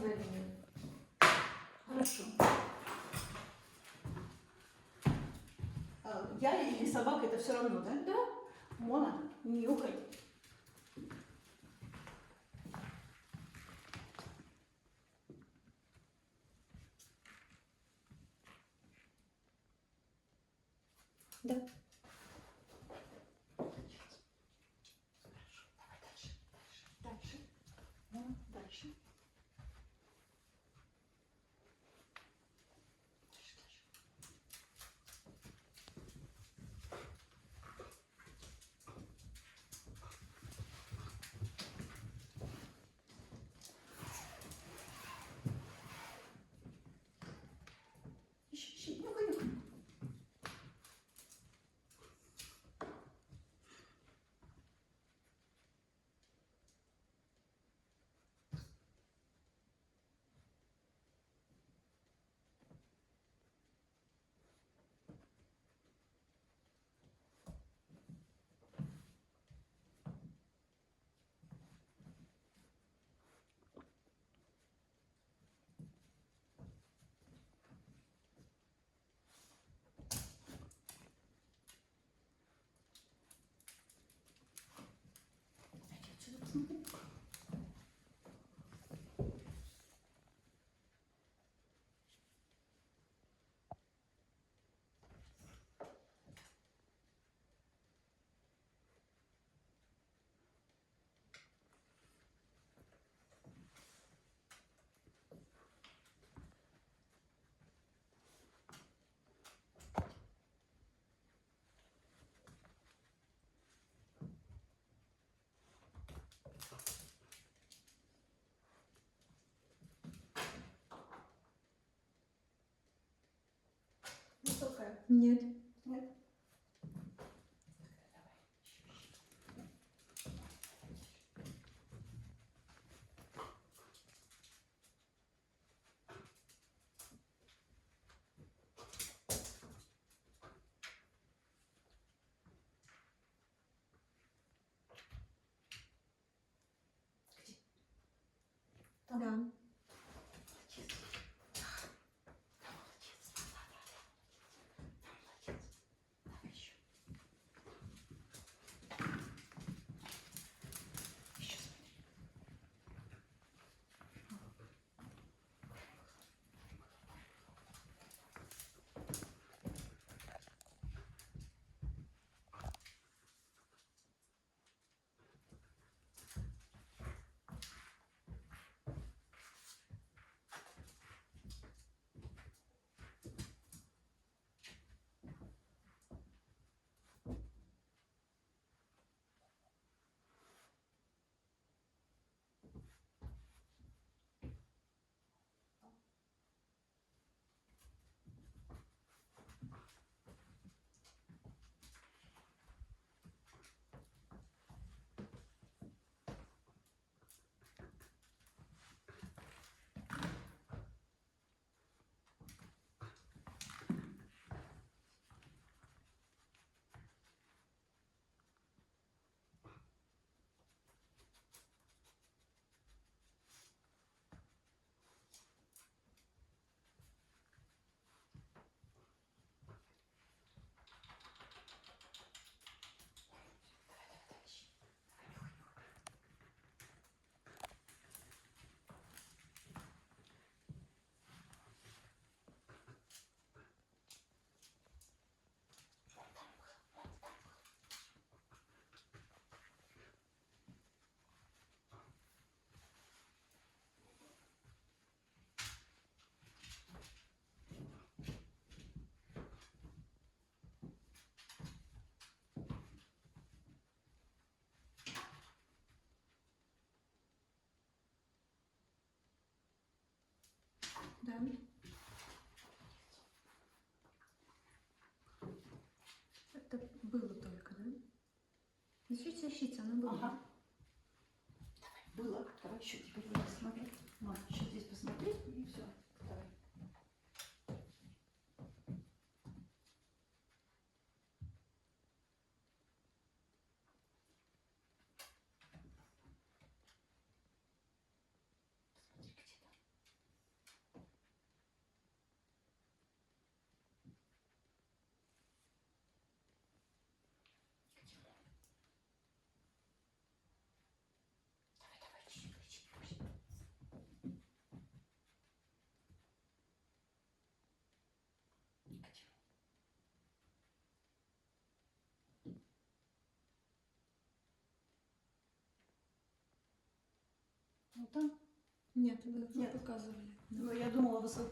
красивая линия. Хорошо. Я или собака, это все равно, да? Да. Мона, нюхай. Да. Хорошо, давай дальше. Дальше. Мона, дальше. Ищи, нюхай, нюхай. Иди отсюда, посмотри. Высокая. Нет. Нет? Там. Да. Молодец. Да, молодец. Да, молодец. Давай еще. Еще смотри. Давай, ищи. Давай, нюхай, нюхай. Да. Это было только, да? Ищите, оно было. Ага. Давай, было. Давай еще теперь вот посмотри. Мам, еще здесь посмотри и все. Давай. Посмотри, где там. там? Нет, вы Нет. показывали. Ну, я думала, высылка